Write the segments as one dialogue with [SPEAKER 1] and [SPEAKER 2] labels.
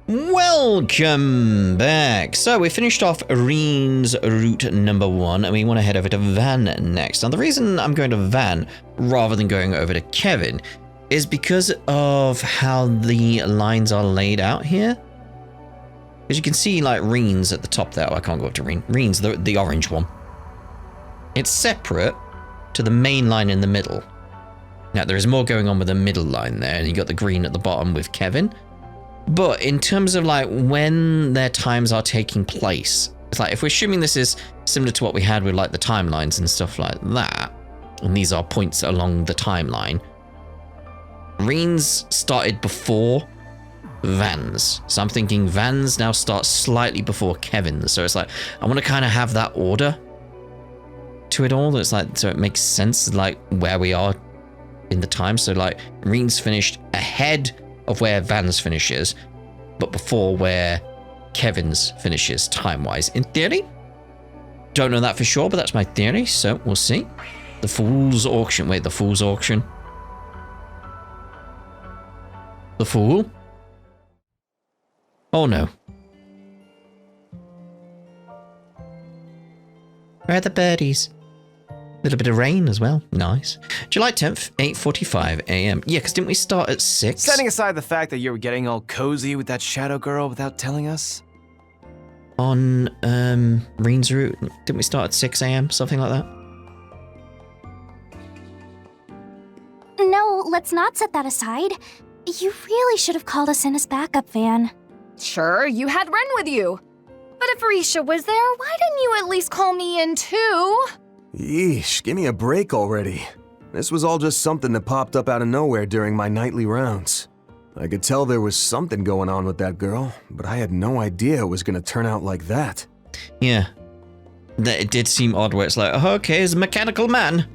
[SPEAKER 1] Welcome back. So we finished off Reen's route number 1 and we want to head over to Van next. Now the reason I'm going to Van rather than going over to Kevin is because of how the lines are laid out here. As you can see, like Reen's at the top there. Oh, I can't go up to Reen. Reen's the orange one. It's separate to the main line in the middle. Now there is more going on with the middle line there, and you got the green at the bottom with Kevin. But in terms of like when their times are taking place, it's like if we're assuming this is similar to what we had with like the timelines and stuff like that, and these are points along the timeline, Reen's started before Van's. So I'm thinking Van's now starts slightly before Kevin's. So it's like, I want to kind of have that order to it all. It's like, so it makes sense like where we are in the time. So like Reen's finished ahead of where Van's finishes, but before where Kevin's finishes time-wise, in theory. Don't know that for sure, but that's my theory, so we'll see. The Fool's Auction. Wait, the Fool's Auction? The Fool? Oh no. Where are the birdies? A little bit of rain as well. Nice. July 10th, 8:45 a.m. Yeah, because didn't we start at 6?
[SPEAKER 2] Setting aside the fact that you were getting all cozy with that shadow girl without telling us.
[SPEAKER 1] On Reen's route, didn't we start at 6 a.m.? Something like that?
[SPEAKER 3] No, let's not set that aside. You really should have called us in as backup, Van.
[SPEAKER 4] Sure, you had Ren with you. But if Risha was there, why didn't you at least call me in too?
[SPEAKER 5] Yeesh, give me a break already. This was all just something that popped up out of nowhere during my nightly rounds. I could tell there was something going on with that girl, but I had no idea it was gonna turn out like that.
[SPEAKER 1] Yeah. It did seem odd where it's like, oh, okay, it's a mechanical man.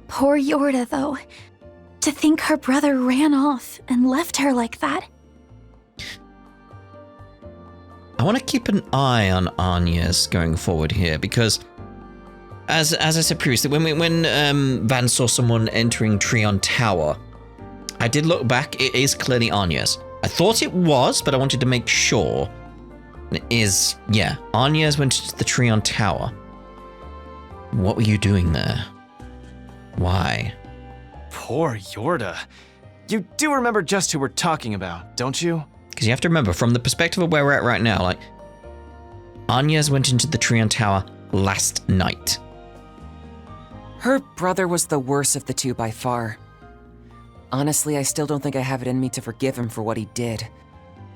[SPEAKER 3] Poor Yorda, though. To think her brother ran off and left her like that.
[SPEAKER 1] I want to keep an eye on Anya's going forward here because as I said previously, when Van saw someone entering Trion Tower, I did look back. It is clearly Anya's. I thought it was, but I wanted to make sure. It is, yeah, Anya's went to the Trion Tower. What were you doing there? Why?
[SPEAKER 2] Poor Yorda. You do remember just who we're talking about, don't you?
[SPEAKER 1] Because you have to remember, from the perspective of where we're at right now, like, Anya's went into the Trion Tower last night.
[SPEAKER 6] Her brother was the worst of the two by far. Honestly, I still don't think I have it in me to forgive him for what he did.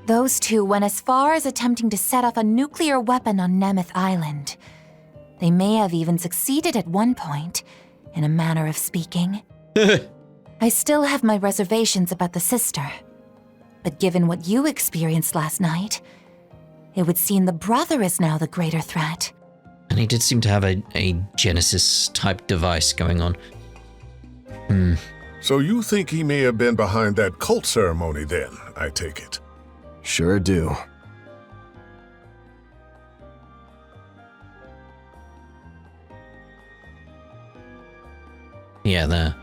[SPEAKER 3] Those two went as far as attempting to set off a nuclear weapon on Nemeth Island. They may have even succeeded at one point, in a manner of speaking. I still have my reservations about the sister. But given what you experienced last night, it would seem the brother is now the greater threat.
[SPEAKER 1] And he did seem to have a Genesis-type device going on.
[SPEAKER 7] So you think he may have been behind that cult ceremony then, I take it?
[SPEAKER 5] Sure do.
[SPEAKER 1] Yeah, there.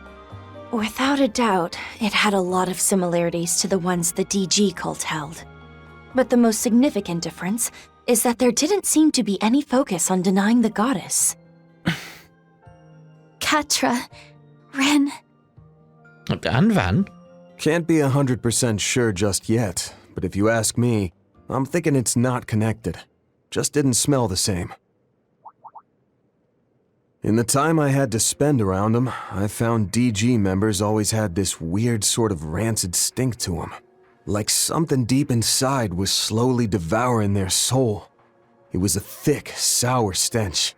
[SPEAKER 3] Without a doubt, it had a lot of similarities to the ones the DG cult held. But the most significant difference is that there didn't seem to be any focus on denying the goddess. Katra, Ren...
[SPEAKER 1] And Van.
[SPEAKER 5] Can't be 100% sure just yet, but if you ask me, I'm thinking it's not connected. Just didn't smell the same. In the time I had to spend around them, I found DG members always had this weird sort of rancid stink to them. Like something deep inside was slowly devouring their soul. It was a thick, sour stench.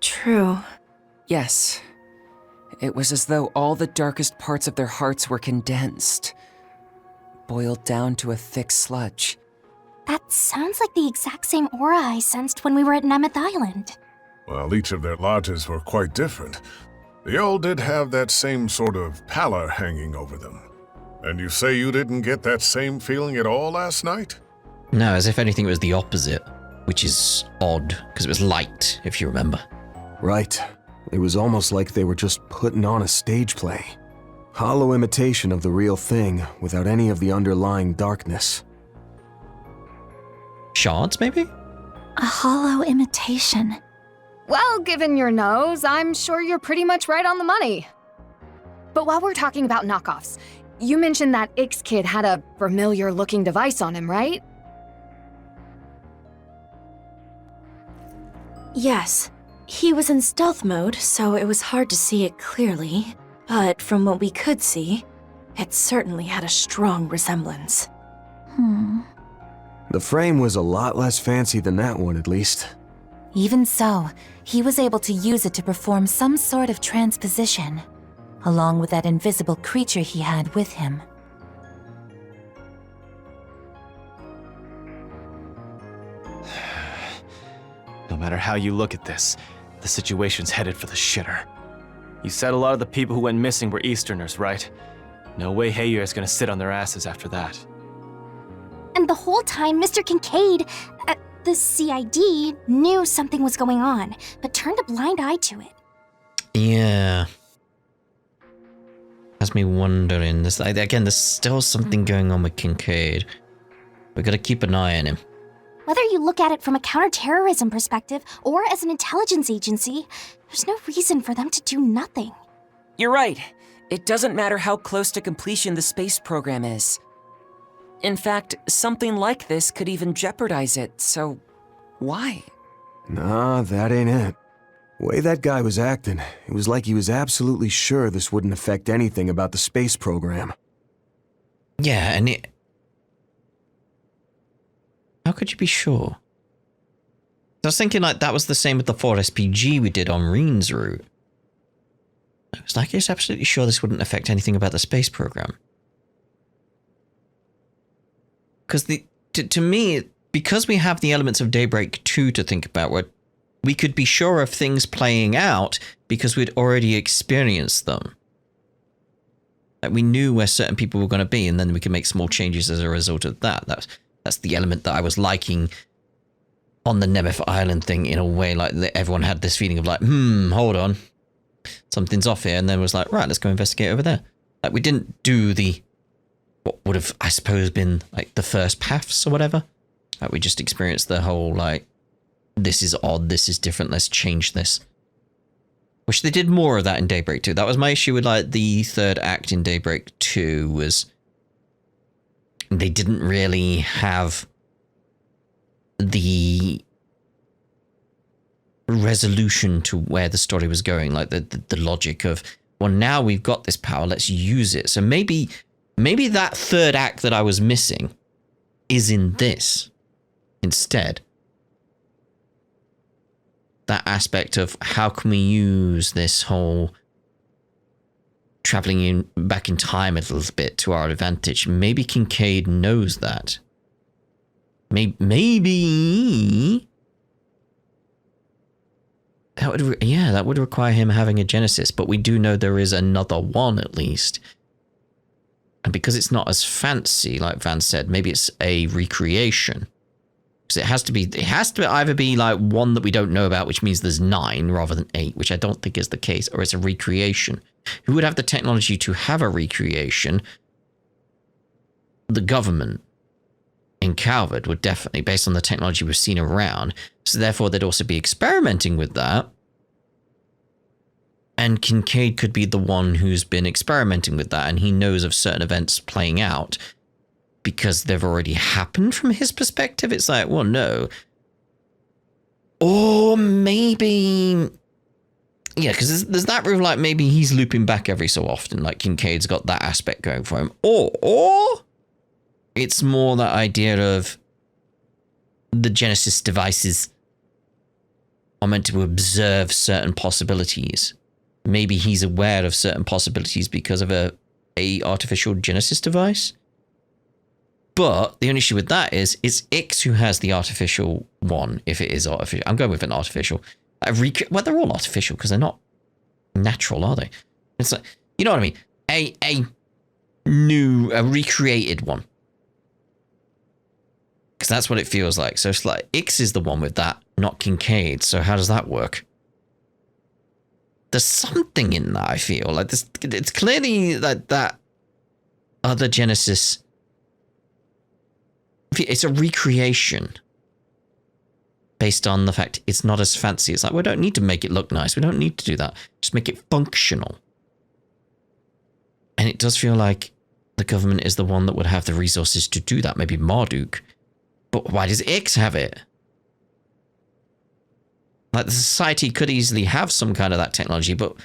[SPEAKER 3] True.
[SPEAKER 6] Yes. It was as though all the darkest parts of their hearts were condensed, boiled down to a thick sludge.
[SPEAKER 3] That sounds like the exact same aura I sensed when we were at Nemeth Island.
[SPEAKER 7] Well, each of their lodges were quite different. They all did have that same sort of pallor hanging over them. And you say you didn't get that same feeling at all last night?
[SPEAKER 1] No, as if anything it was the opposite, which is odd, because it was light, if you remember.
[SPEAKER 5] Right. It was almost like they were just putting on a stage play. Hollow imitation of the real thing, without any of the underlying darkness.
[SPEAKER 1] shards, maybe?
[SPEAKER 3] A hollow imitation.
[SPEAKER 4] Well, given your nose, I'm sure you're pretty much right on the money. But while we're talking about knockoffs, you mentioned that Ix kid had a familiar-looking device on him, right?
[SPEAKER 8] Yes. He was in stealth mode, so it was hard to see it clearly. But from what we could see, it certainly had a strong resemblance.
[SPEAKER 5] The frame was a lot less fancy than that one, at least.
[SPEAKER 3] Even so, he was able to use it to perform some sort of transposition, along with that invisible creature he had with him.
[SPEAKER 2] No matter how you look at this, the situation's headed for the shitter. You said a lot of the people who went missing were Easterners, right? No way Heyer is gonna sit on their asses after that.
[SPEAKER 9] And the whole time, Mr. Kincaid, the CID, knew something was going on, but turned a blind eye to it.
[SPEAKER 1] Yeah. Has me wondering. There's still something going on with Kincaid. We gotta keep an eye on him.
[SPEAKER 9] Whether you look at it from a counterterrorism perspective or as an intelligence agency, there's no reason for them to do nothing.
[SPEAKER 6] You're right. It doesn't matter how close to completion the space program is. In fact, something like this could even jeopardize it, so why?
[SPEAKER 5] Nah, that ain't it. Way that guy was acting, it was like he was absolutely sure this wouldn't affect anything about the space program.
[SPEAKER 1] Yeah, and it... How could you be sure? I was thinking like that was the same with the 4SPG we did on Reen's route. It was like he was absolutely sure this wouldn't affect anything about the space program. Because to me, because we have the elements of Daybreak 2 to think about, where we could be sure of things playing out because we'd already experienced them. Like we knew where certain people were going to be, and then we could make small changes as a result of that. That's the element that I was liking on the Nemeth Island thing, in a way, like everyone had this feeling of like, hold on, something's off here, and then was like, right, let's go investigate over there. Like we didn't do what would have, I suppose, been like the first paths or whatever. Like we just experienced the whole like, this is odd, this is different, let's change this. Wish they did more of that in Daybreak 2. That was my issue with like the third act in Daybreak 2, was they didn't really have the resolution to where the story was going, like the logic of, well, now we've got this power, let's use it. So maybe that third act that I was missing is in this instead. That aspect of how can we use this whole traveling back in time a little bit to our advantage. Maybe Kincaid knows that. Maybe that would require him having a Genesis, but we do know there is another one at least. And because it's not as fancy, like Van said, maybe it's a recreation. Because it has to either be like one that we don't know about, which means there's 9 rather than 8, which I don't think is the case, or it's a recreation. Who would have the technology to have a recreation? The government in Calvert would definitely, based on the technology we've seen around. So therefore, they'd also be experimenting with that. And Kincaid could be the one who's been experimenting with that, and he knows of certain events playing out because they've already happened from his perspective. It's like, well, no. Or maybe... Yeah, because there's that room, like, maybe he's looping back every so often, like Kincaid's got that aspect going for him. Or it's more that idea of the Genesis devices are meant to observe certain possibilities. Maybe he's aware of certain possibilities because of a artificial Genesis device. But the only issue with that is it's Ix who has the artificial one, if it is artificial. I'm going with an artificial. Well, they're all artificial because they're not natural, are they? It's like, you know what I mean? A recreated one. Because that's what it feels like. So it's like Ix is the one with that, not Kincaid. So how does that work? There's something in that, I feel. Like this, it's clearly like that other Genesis. It's a recreation. based on the fact it's not as fancy. It's like, we don't need to make it look nice. We don't need to do that. Just make it functional. And it does feel like the government is the one that would have the resources to do that. Maybe Marduk. But why does Ix have it? Like, the society could easily have some kind of that technology, but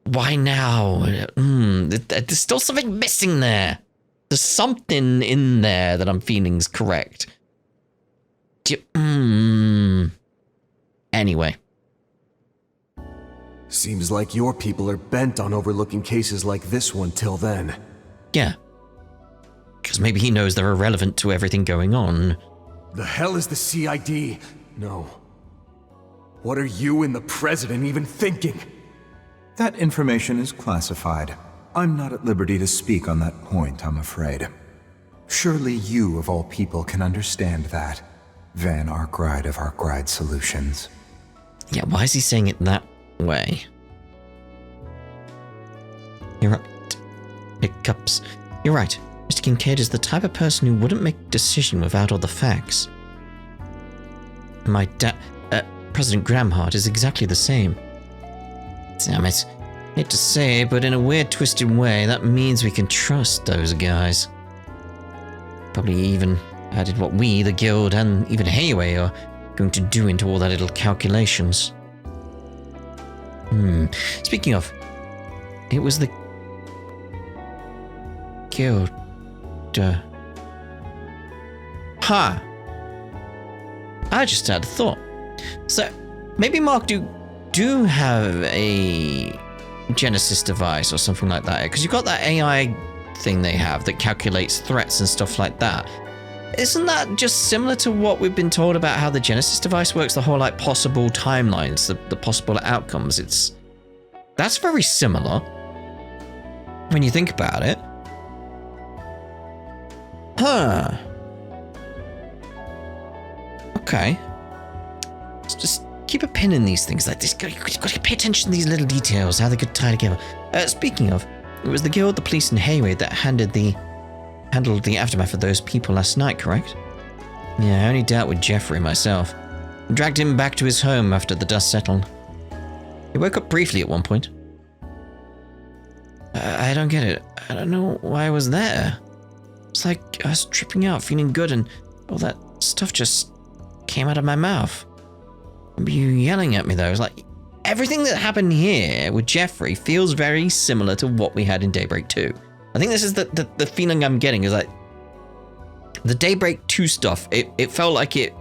[SPEAKER 1] why now? There's still something missing there. There's something in there that I'm feeling is correct. Anyway.
[SPEAKER 5] Seems like your people are bent on overlooking cases like this one till then.
[SPEAKER 1] Yeah. Because maybe he knows they're irrelevant to everything going on.
[SPEAKER 5] The hell is the CID? No. What are you and the President even thinking?
[SPEAKER 10] That information is classified. I'm not at liberty to speak on that point, I'm afraid. Surely you, of all people, can understand that. Van Arkwright of Arkwright Solutions.
[SPEAKER 1] Yeah, why is he saying it that way? You're right. Hiccups. You're right. Mr. Kincaid is the type of person who wouldn't make a decision without all the facts. My President Gramhart is exactly the same. Damn it. Hate to say, but in a weird, twisted way, that means we can trust those guys. Probably even added what we, the Guild, and even Hayway are going to do into all their little calculations. Speaking of, it was the Guild. I just had a thought. So, maybe Mark do have a Genesis device or something like that, because you've got that AI thing they have that calculates threats and stuff like that. Isn't that just similar to what we've been told about how the Genesis device works? The whole like possible timelines, the possible outcomes. That's very similar when you think about it. Okay. Let's just keep a pin in these things like this. You've got to pay attention to these little details, how they could tie together. Speaking of, it was the Guild, the police, and Hayway that handled the aftermath of those people last night, correct? Yeah, I only dealt with Jeffrey myself. I dragged him back to his home after the dust settled. He woke up briefly at one point. I don't get it. I don't know why I was there. It's like I was tripping out, feeling good, and all that stuff just came out of my mouth. I remember you yelling at me though. It was like, everything that happened here with Jeffrey feels very similar to what we had in Daybreak 2. I think this is the feeling I'm getting, is like the Daybreak 2 stuff, it felt like it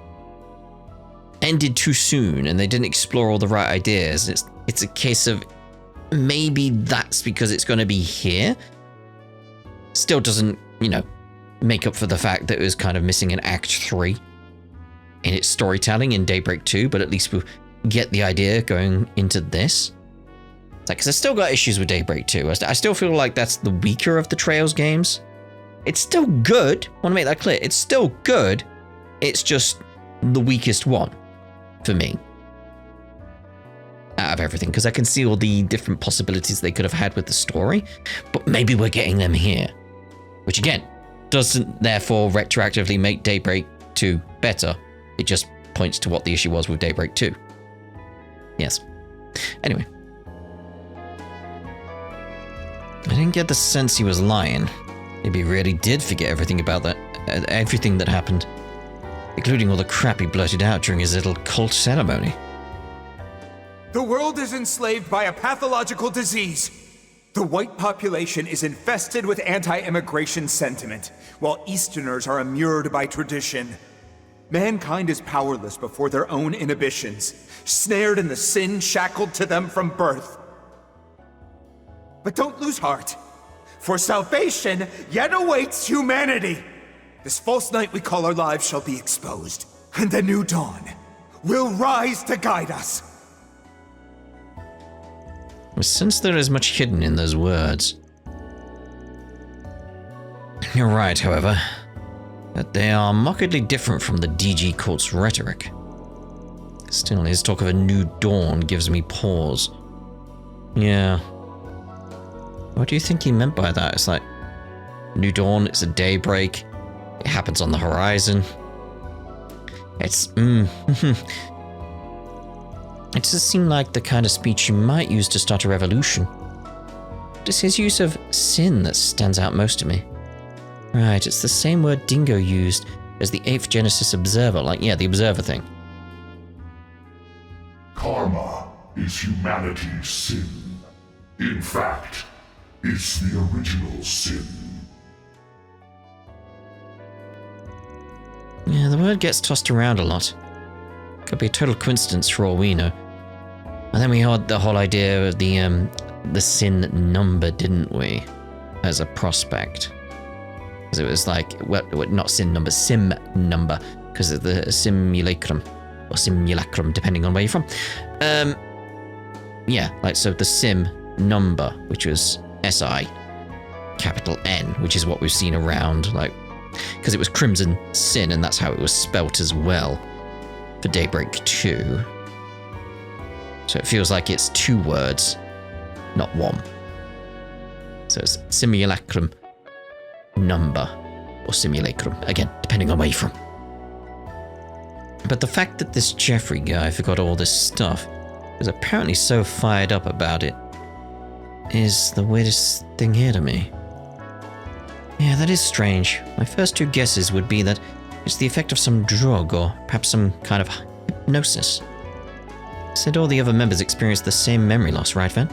[SPEAKER 1] ended too soon and they didn't explore all the right ideas. It's a case of maybe that's because it's going to be here. Still doesn't, make up for the fact that it was kind of missing an Act 3 in its storytelling in Daybreak 2, but at least we'll get the idea going into this. It's like, because I still got issues with Daybreak 2. I still feel like that's the weaker of the Trails games. It's still good. I want to make that clear. It's still good. It's just the weakest one for me out of everything, because I can see all the different possibilities they could have had with the story, but maybe we're getting them here, which again doesn't therefore retroactively make Daybreak 2 better. It just points to what the issue was with Daybreak 2. Yes. Anyway. I didn't get the sense he was lying. Maybe he really did forget everything about that, everything that happened, including all the crap he blurted out during his little cult ceremony.
[SPEAKER 11] The world is enslaved by a pathological disease. The white population is infested with anti-immigration sentiment, while Easterners are immured by tradition. Mankind is powerless before their own inhibitions, snared in the sin shackled to them from birth. But don't lose heart, for salvation yet awaits humanity. This false night we call our lives shall be exposed, and the new dawn will rise to guide us.
[SPEAKER 1] Since there is much hidden in those words. You're right, however, that they are markedly different from the DG cult's rhetoric. Still, his talk of a new dawn gives me pause. Yeah. What do you think he meant by that? It's like, new dawn, it's a daybreak, it happens on the horizon. It's, It does seem like the kind of speech you might use to start a revolution. It's his use of sin that stands out most to me. Right, it's the same word Dingo used as the 8th Genesis Observer, like, yeah, the Observer thing.
[SPEAKER 12] Karma is humanity's sin. In fact, it's the original sin.
[SPEAKER 1] Yeah, the word gets tossed around a lot. Could be a total coincidence for all we know. And then we had the whole idea of the sin number, didn't we? As a prospect. Because it was like, well, not sin number, sim number. Because of the simulacrum. Or simulacrum, depending on where you're from. Yeah, like, so the sim number, which was SI, capital N, which is what we've seen around, like, because it was Crimson Sin, and that's how it was spelt as well for Daybreak 2. So it feels like it's 2 words, not 1. So it's simulacrum number, or simulacrum, again, depending on where you're from. But the fact that this Jeffrey guy forgot all this stuff, is apparently so fired up about it, is the weirdest thing here to me. Yeah, that is strange. My first 2 guesses would be that it's the effect of some drug or perhaps some kind of hypnosis. Said all the other members experienced the same memory loss, right, Van?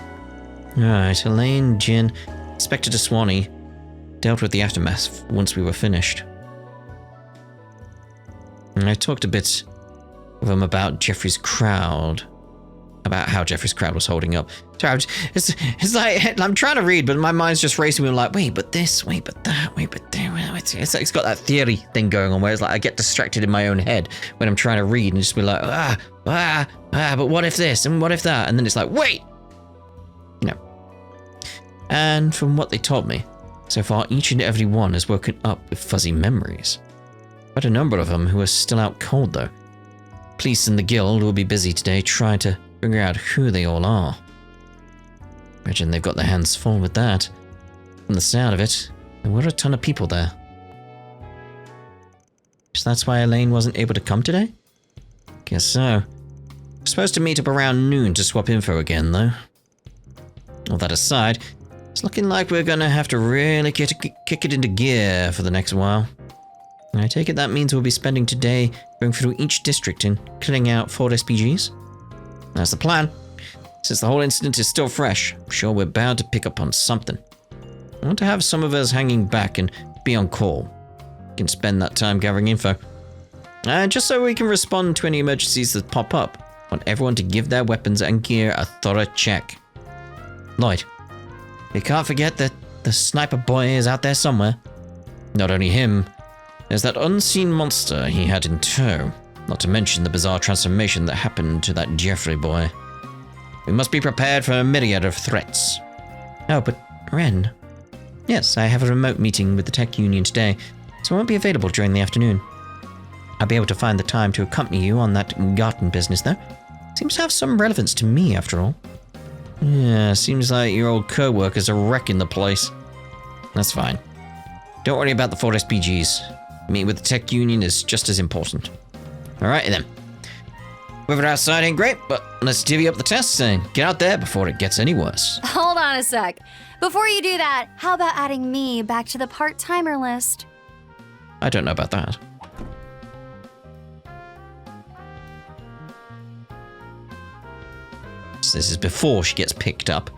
[SPEAKER 1] Right, Elaine, Jin, Inspector DeSwanee dealt with the aftermath once we were finished. And I talked a bit with them about Jeffrey's crowd. About how Jeffrey's crowd was holding up. Sorry, it's like, I'm trying to read, but my mind's just racing. I'm like, wait, but this, wait, but that, wait, but there. It's got that theory thing going on where it's like I get distracted in my own head when I'm trying to read and just be like, but what if this and what if that? And then it's like, wait! You know. And from what they told me, so far each and every one has woken up with fuzzy memories. Quite a number of them who are still out cold, though. Police and the guild will be busy today trying to figure out who they all are. Imagine they've got their hands full with that. From the sound of it, there were a ton of people there. So that's why Elaine wasn't able to come today? Guess so. We're supposed to meet up around noon to swap info again, though. All that aside, it's looking like we're gonna have to really kick it into gear for the next while. I take it that means we'll be spending today going through each district and clearing out 4 SPGs? That's the plan. Since the whole incident is still fresh, I'm sure we're bound to pick up on something. I want to have some of us hanging back and be on call. We can spend that time gathering info. Just so we can respond to any emergencies that pop up, I want everyone to give their weapons and gear a thorough check. Lloyd, you can't forget that the sniper boy is out there somewhere. Not only him, there's that unseen monster he had in tow. Not to mention the bizarre transformation that happened to that Jeffrey boy. We must be prepared for a myriad of threats. Oh, but Ren. Yes, I have a remote meeting with the tech union today, so I won't be available during the afternoon. I'll be able to find the time to accompany you on that garden business, though. Seems to have some relevance to me, after all. Yeah, seems like your old co-workers are wrecking the place. That's fine. Don't worry about the 4 SPGs. Meeting with the tech union is just as important. Alright then. Weather outside ain't great, but let's divvy up the tests and get out there before it gets any worse.
[SPEAKER 9] Hold on a sec. Before you do that, how about adding me back to the part-timer list?
[SPEAKER 1] I don't know about that. So this is before she gets picked up.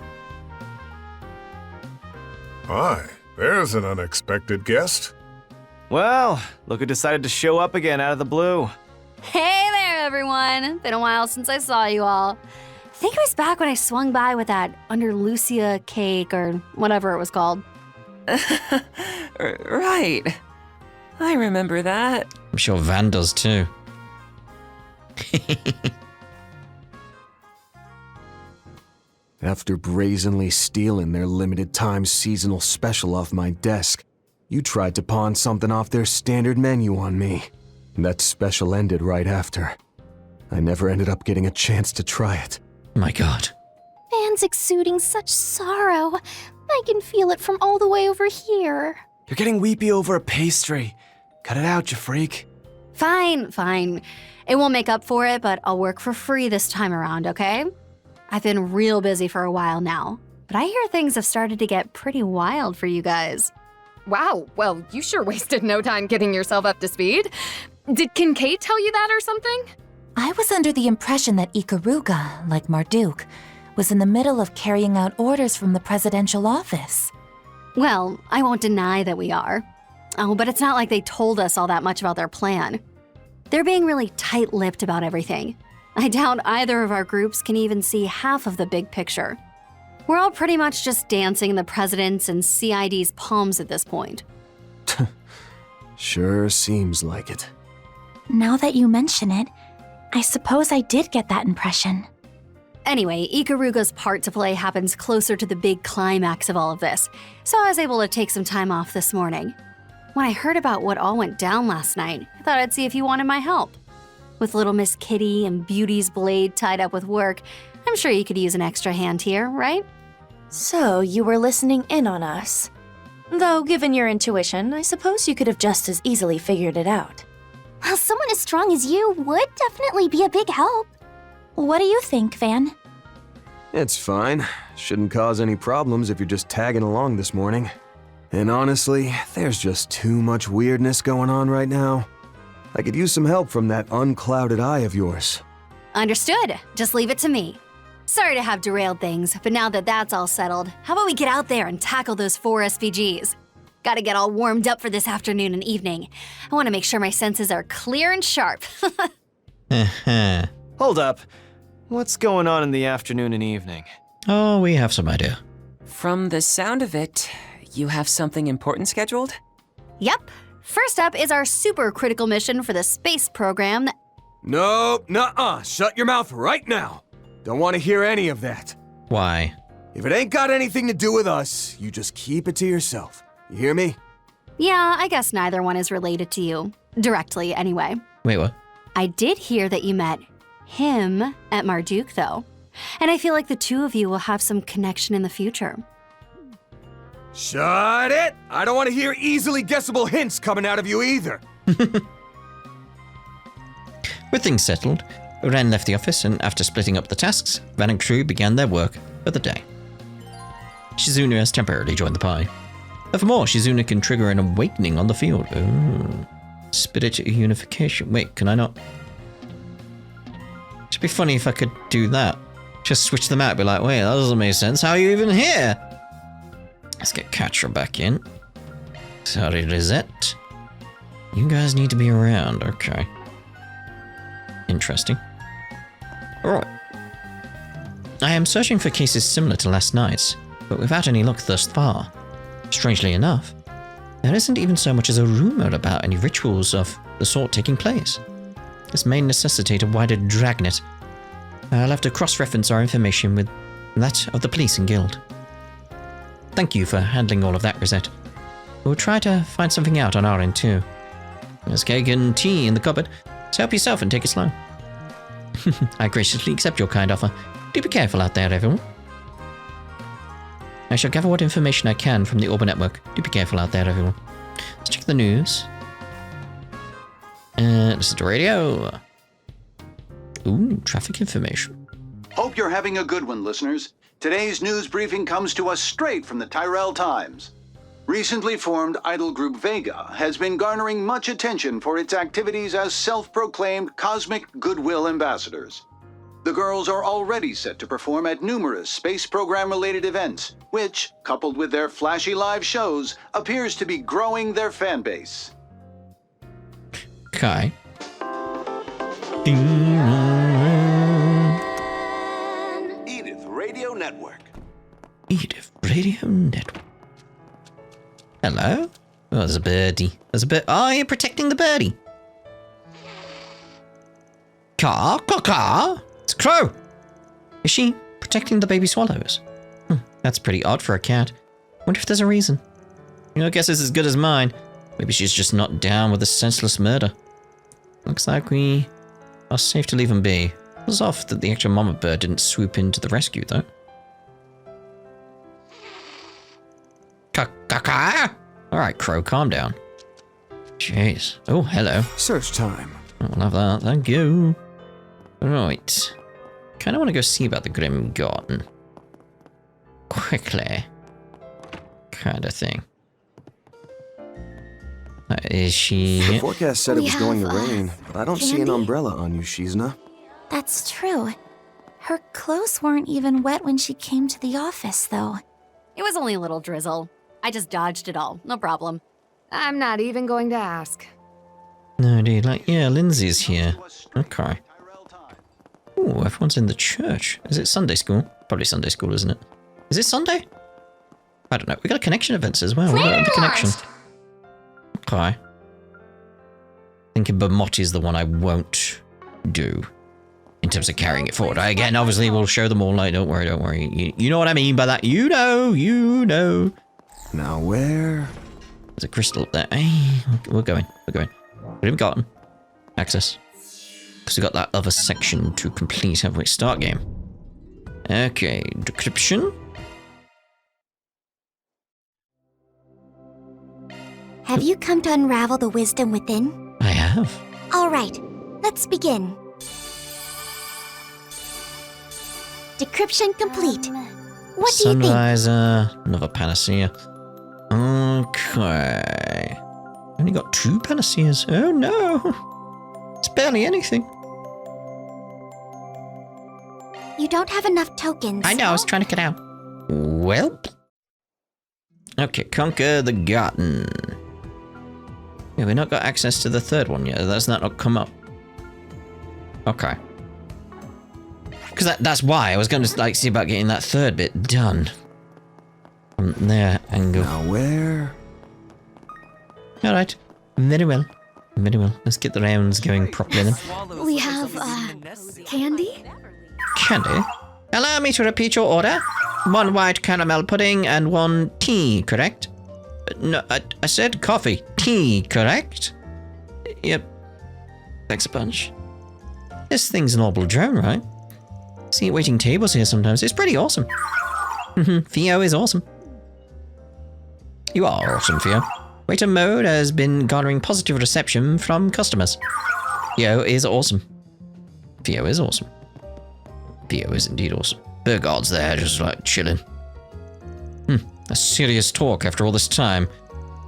[SPEAKER 7] Hi, there's an unexpected guest.
[SPEAKER 2] Well, look who decided to show up again out of the blue.
[SPEAKER 9] Hey there, everyone. Been a while since I saw you all. I think it was back when I swung by with that Under Lucia cake or whatever it was called.
[SPEAKER 6] Right. I remember that.
[SPEAKER 1] I'm sure Van does too.
[SPEAKER 5] After brazenly stealing their limited time seasonal special off my desk, you tried to pawn something off their standard menu on me. That special ended right after. I never ended up getting a chance to try it.
[SPEAKER 1] My God.
[SPEAKER 9] Van's exuding such sorrow. I can feel it from all the way over here.
[SPEAKER 2] You're getting weepy over a pastry. Cut it out, you freak.
[SPEAKER 13] Fine, fine. It won't make up for it, but I'll work for free this time around, okay? I've been real busy for a while now, but I hear things have started to get pretty wild for you guys.
[SPEAKER 4] Wow, well, you sure wasted no time getting yourself up to speed. Did Kincaid tell you that or something?
[SPEAKER 3] I was under the impression that Ikaruga, like Marduk, was in the middle of carrying out orders from the presidential office.
[SPEAKER 13] Well, I won't deny that we are. Oh, but it's not like they told us all that much about their plan. They're being really tight-lipped about everything. I doubt either of our groups can even see half of the big picture. We're all pretty much just dancing in the president's and CID's palms at this point.
[SPEAKER 5] Sure seems like it.
[SPEAKER 9] Now that you mention it, I suppose I did get that impression.
[SPEAKER 13] Anyway, Ikaruga's part to play happens closer to the big climax of all of this, so I was able to take some time off this morning. When I heard about what all went down last night, I thought I'd see if you wanted my help. With little Miss Kitty and Beauty's blade tied up with work, I'm sure you could use an extra hand here, right?
[SPEAKER 8] So, you were listening in on us. Though, given your intuition, I suppose you could have just as easily figured it out.
[SPEAKER 9] Well, someone as strong as you would definitely be a big help. What do you think, Van?
[SPEAKER 5] It's fine. Shouldn't cause any problems if you're just tagging along this morning. And honestly, there's just too much weirdness going on right now. I could use some help from that unclouded eye of yours.
[SPEAKER 13] Understood. Just leave it to me. Sorry to have derailed things, but now that that's all settled, how about we get out there and tackle those 4 SVGs? Gotta get all warmed up for this afternoon and evening. I want to make sure my senses are clear and sharp.
[SPEAKER 2] Hold up. What's going on in the afternoon and evening?
[SPEAKER 1] Oh, we have some idea.
[SPEAKER 6] From the sound of it, you have something important scheduled?
[SPEAKER 13] Yep. First up is our super critical mission for the space program that—
[SPEAKER 5] Nope, nuh-uh. Shut your mouth right now. Don't want to hear any of that.
[SPEAKER 1] Why?
[SPEAKER 5] If it ain't got anything to do with us, you just keep it to yourself. You hear me?
[SPEAKER 13] Yeah, I guess neither one is related to you. Directly, anyway.
[SPEAKER 1] Wait, what?
[SPEAKER 13] I did hear that you met him at Marduk, though. And I feel like the two of you will have some connection in the future.
[SPEAKER 5] Shut it! I don't want to hear easily guessable hints coming out of you either.
[SPEAKER 1] With things settled, Ren left the office, and after splitting up the tasks, Van and crew began their work for the day. Shizuna has temporarily joined the party. Furthermore, Shizuna can trigger an awakening on the field. Ooh. Spirit unification. Wait, can I not? It'd be funny if I could do that. Just switch them out, be like, wait, that doesn't make sense. How are you even here? Let's get Katra back in. Sorry, Rosette. You guys need to be around. Okay. Interesting. Alright. I am searching for cases similar to last night's, but without any luck thus far. Strangely enough, there isn't even so much as a rumor about any rituals of the sort taking place. This may necessitate a wider dragnet. I'll have to cross-reference our information with that of the police and guild. Thank you for handling all of that, Rosette. We'll try to find something out on our end too. There's cake and tea in the cupboard, so help yourself and take it slow. I graciously accept your kind offer. Do be careful out there, everyone. I shall gather what information I can from the Orba network. Do be careful out there, everyone. Let's check the news. Listen to radio. Ooh, traffic information.
[SPEAKER 14] Hope you're having a good one, listeners. Today's news briefing comes to us straight from the Tyrell Times. Recently formed idol group Vega has been garnering much attention for its activities as self-proclaimed cosmic goodwill ambassadors. The girls are already set to perform at numerous space program-related events, which, coupled with their flashy live shows, appears to be growing their fan base.
[SPEAKER 1] Okay.
[SPEAKER 14] Edith Radio Network.
[SPEAKER 1] Edith Radio Network. Hello? Oh, there's a birdie. There's a bird. Oh, you're protecting the birdie. Caw. It's Crow. Is she protecting the baby swallows? That's pretty odd for a cat. Wonder if there's a reason. Your guess is as good as mine. Maybe she's just not down with the senseless murder. Looks like we are safe to leave him be. It was off that the extra mama bird didn't swoop in to the rescue, though. Alright, Crow, calm down. Jeez. Oh, hello.
[SPEAKER 5] Search time.
[SPEAKER 1] I love that. Thank you. Right. Kind of want to go see about the Grim Garden. Quickly. Kind of thing. Is she...
[SPEAKER 5] The forecast said it was going to
[SPEAKER 9] have,
[SPEAKER 5] rain, but I don't see an
[SPEAKER 9] candy?
[SPEAKER 5] umbrella on you, Shizna.
[SPEAKER 9] That's true. Her clothes weren't even wet when she came to the office, though.
[SPEAKER 13] It was only a little drizzle. I just dodged it all. No problem.
[SPEAKER 4] I'm not even going to ask.
[SPEAKER 1] No, dude. Like, yeah, Lindsay's here. Okay. Ooh, everyone's in the church. Is it Sunday school? Probably Sunday school, isn't it? Is it Sunday? I don't know. We got a connection events as well. We got the connection. Okay. Thinking Bermotti's the one I won't do. In terms of carrying it forward. Again, obviously, we'll show them all. Like, don't worry, don't worry. You know what I mean by that. You know.
[SPEAKER 5] Now where?
[SPEAKER 1] There's a crystal up there. Hey, we're going. We haven't gotten access. Because we got that other section to complete, haven't we? Start game. Okay, decryption.
[SPEAKER 9] Have you come to unravel the wisdom within?
[SPEAKER 1] I have.
[SPEAKER 9] All right, let's begin. Decryption complete. What do you think?
[SPEAKER 1] Sunriser, another panacea. Okay. Only got 2 panaceas. Oh no. It's barely anything.
[SPEAKER 9] You don't have enough tokens.
[SPEAKER 1] I know, I was trying to get out. Welp. Okay, conquer the garden. Yeah, we've not got access to the 3rd one yet. That's not come up. Okay. Because that's why I was going to like see about getting that 3rd bit done. From there angle.
[SPEAKER 5] Now where?
[SPEAKER 1] Alright. Very well. Let's get the rounds going properly then.
[SPEAKER 9] We have, candy?
[SPEAKER 1] Candy? Allow me to repeat your order. 1 white caramel pudding and 1 tea, correct? No, I said coffee. Tea, correct? Yep. Thanks a bunch. This thing's an orbital drone, right? See waiting tables here sometimes. It's pretty awesome. Theo is awesome. You are awesome, Theo. Waiter mode has been garnering positive reception from customers. Theo is awesome. Theo is awesome. Theo is indeed awesome. Burgard's there, just like chilling. A serious talk after all this time.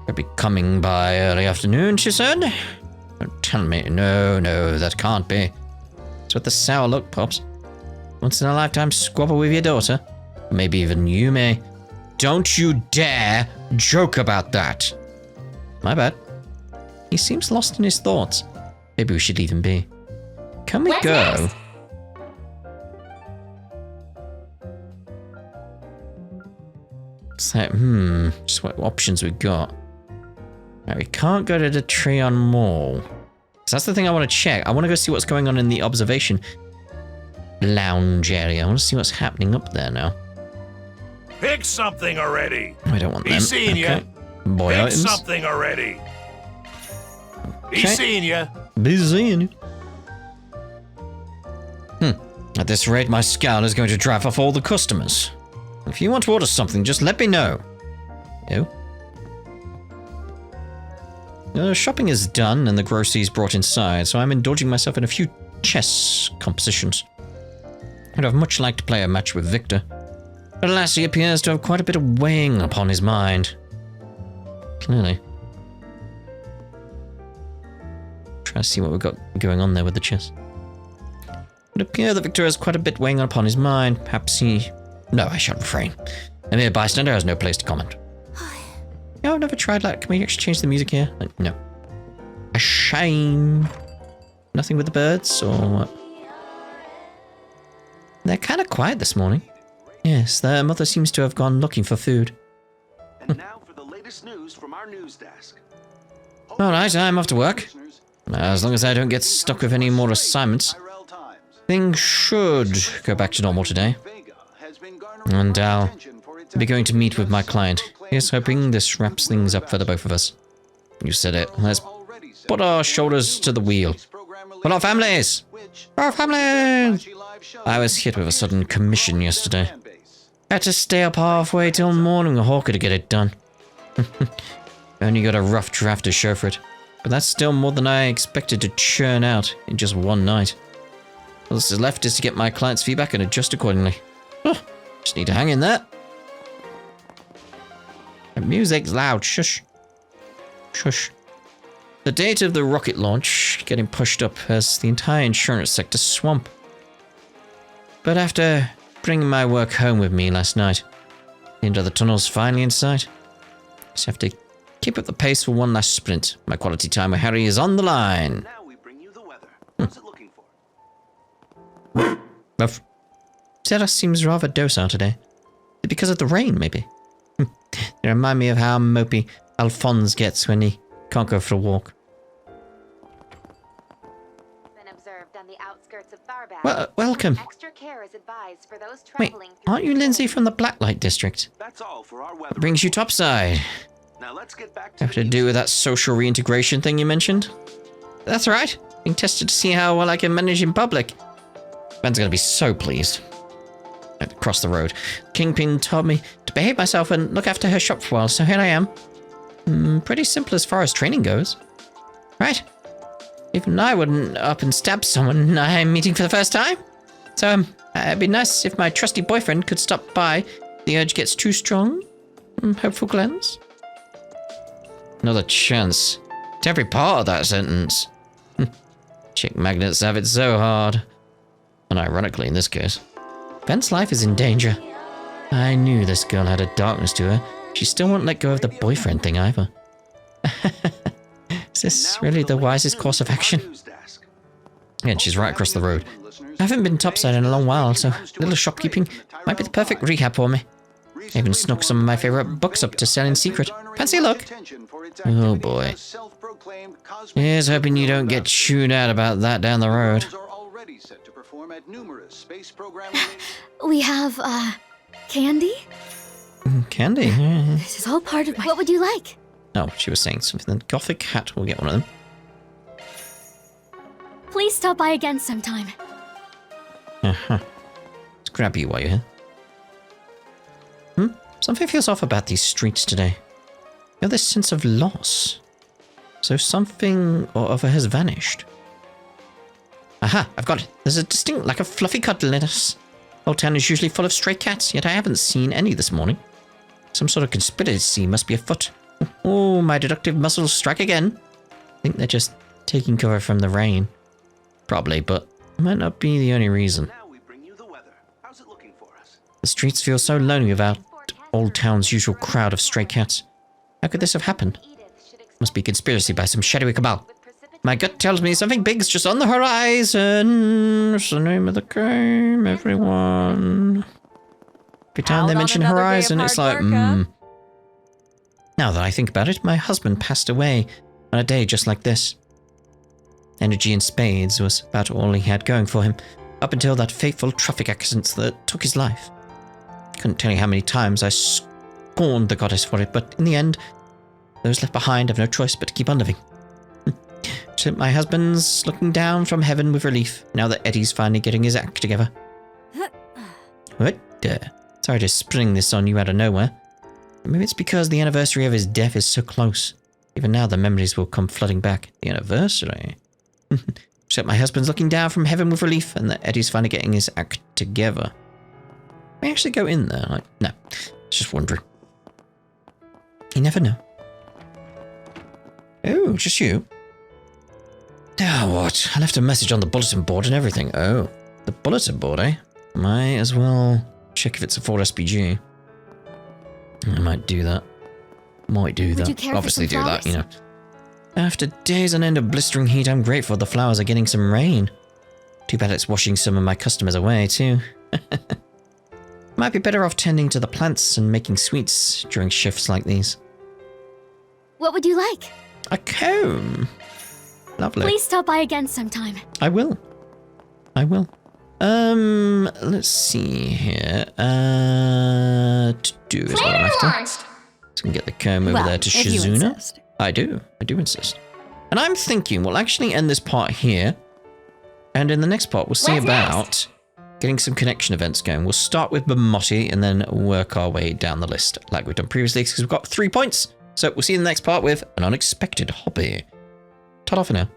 [SPEAKER 1] I'll be coming by early afternoon, she said. Don't tell me. No, that can't be. It's with the sour look, Pops. Once in a lifetime squabble with your daughter. Maybe even you may. Don't you dare joke about that. My bad. He seems lost in his thoughts. Maybe we should leave him be. Can we go? It's like, just what options we got. Right, we can't go to the Treon Mall. So that's the thing I want to check. I want to go see what's going on in the observation lounge area. I want to see what's happening up there now.
[SPEAKER 15] Pick something already.
[SPEAKER 1] I don't want them.
[SPEAKER 15] Be seeing
[SPEAKER 1] okay.
[SPEAKER 15] you.
[SPEAKER 1] Boy
[SPEAKER 15] Pick
[SPEAKER 1] items.
[SPEAKER 15] something already. Be
[SPEAKER 1] Okay.
[SPEAKER 15] seeing you.
[SPEAKER 1] Be seeing you. At this rate, my scout is going to drive off all the customers. If you want to order something, just let me know. Shopping is done and the groceries brought inside, so I'm indulging myself in a few chess compositions. I'd have much liked to play a match with Victor, but alas, he appears to have quite a bit of weighing upon his mind. Clearly. Try to see what we've got going on there with the chess. It would appear that Victor has quite a bit weighing upon his mind. Perhaps he... No, I shall refrain. A mere bystander has no place to comment. No, I've never tried that. Can we actually change the music here? No. A shame. Nothing with the birds, or what? They're kind of quiet this morning. Yes, their mother seems to have gone looking for food.
[SPEAKER 16] And now for the latest news from our news desk.
[SPEAKER 1] Alright, I'm off to work. As long as I don't get stuck with any more assignments. Things should go back to normal today. And I'll be going to meet with my client. Here's hoping this wraps things up for the both of us. You said it. Let's put our shoulders to the wheel. For our families! For our families! I was hit with a sudden commission yesterday. Had to stay up halfway till morning or Hawker to get it done. Only got a rough draft to show for it. but that's still more than I expected to churn out in just one night. All that's left is to get my client's feedback and adjust accordingly. Oh, just need to hang in there. The music's loud. Shush. Shush. The date of the rocket launch getting pushed up has the entire insurance sector swamp. But after bringing my work home with me last night, the end of the tunnel's finally in sight. Just have to keep up the pace for one last sprint. My quality time with Harry is on the line.
[SPEAKER 16] Now we bring you the weather. What's it looking for?
[SPEAKER 1] Ruff. Sarah seems rather docile today. Is it because of the rain, maybe? They remind me of how mopey Alphonse gets when he can't go for a walk. Well, welcome. Wait, aren't you Lindsay from the Blacklight District?
[SPEAKER 16] That's all for our weather.
[SPEAKER 1] What brings you topside?
[SPEAKER 16] Now let's get back to
[SPEAKER 1] Have to do with that social reintegration thing you mentioned? That's right. Being tested to see how well I can manage in public. Ben's gonna be so pleased. Across the road. Kingpin told me to behave myself and look after her shop for a while, so here I am. Pretty simple as far as training goes. Right? Even I wouldn't up and stab someone I'm meeting for the first time. So, it'd be nice if my trusty boyfriend could stop by if the urge gets too strong. Hopeful glance. Another chance. To every part of that sentence. Chick magnets have it so hard. Unironically in this case. Ben's life is in danger. I knew this girl had a darkness to her. She still won't let go of the boyfriend thing either. Is this really the wisest course of action? Again, she's right across the road. I haven't been topside in a long while, so a little shopkeeping might be the perfect rehab for me. I even snuck some of my favorite books up to sell in secret. Fancy a look? Oh boy. Here's hoping you don't get chewed out about that down the road.
[SPEAKER 9] We have, candy?
[SPEAKER 1] Candy?
[SPEAKER 9] This is all part of my... What would you like?
[SPEAKER 1] Oh, she was saying something. The Gothic hat will get one of them.
[SPEAKER 9] Please stop by again sometime.
[SPEAKER 1] Let's grab you while you're here. Something feels off about these streets today. You have this sense of loss. So something or other has vanished. Aha, I've got it. There's a distinct lack of fluffy cuddliness. Old Town is usually full of stray cats, yet I haven't seen any this morning. Some sort of conspiracy must be afoot. Oh, my deductive muscles strike again. I think they're just taking cover from the rain. Probably, but it might not be the only reason.
[SPEAKER 16] Now we bring you the weather. How's it looking for us?
[SPEAKER 1] The streets feel so lonely without Old Town's usual crowd of stray cats. How could this have happened? Must be conspiracy by some shadowy cabal. My gut tells me something big's just on the horizon. What's the name of the game, everyone? Every time they mention horizon, it's like, Now that I think about it, my husband passed away on a day just like this. Energy in spades was about all he had going for him, up until that fateful traffic accident that took his life. Couldn't tell you how many times I scorned the goddess for it, but in the end, those left behind have no choice but to keep on living. So my husband's looking down from heaven with relief, now that Eddie's finally getting his act together. What? Sorry to spring this on you out of nowhere. Maybe it's because the anniversary of his death is so close. Even now the memories will come flooding back. The anniversary? Except my husband's looking down from heaven with relief, and that Eddie's finally getting his act together. May I actually go in there? No. Just wondering. You never know. Oh, just you? Oh, what? I left a message on the bulletin board and everything. Oh, the bulletin board, eh? Might as well check if it's a 4SPG. I might do that. Obviously do that, you know. After days on end of blistering heat, I'm grateful the flowers are getting some rain. Too bad it's washing some of my customers away, too. Might be better off tending to the plants and making sweets during shifts like these.
[SPEAKER 9] What would you like?
[SPEAKER 1] A comb. Lovely.
[SPEAKER 9] Please stop by again sometime.
[SPEAKER 1] I will. Let's see here. To do is what I'm after. So we can get the comb over there to Shizuna. I do insist. And I'm thinking we'll actually end this part here. And in the next part, we'll see about getting some connection events going. We'll start with Bamotti and then work our way down the list like we've done previously because we've got 3 points. So we'll see you in the next part with an unexpected hobby. Ta-da for now.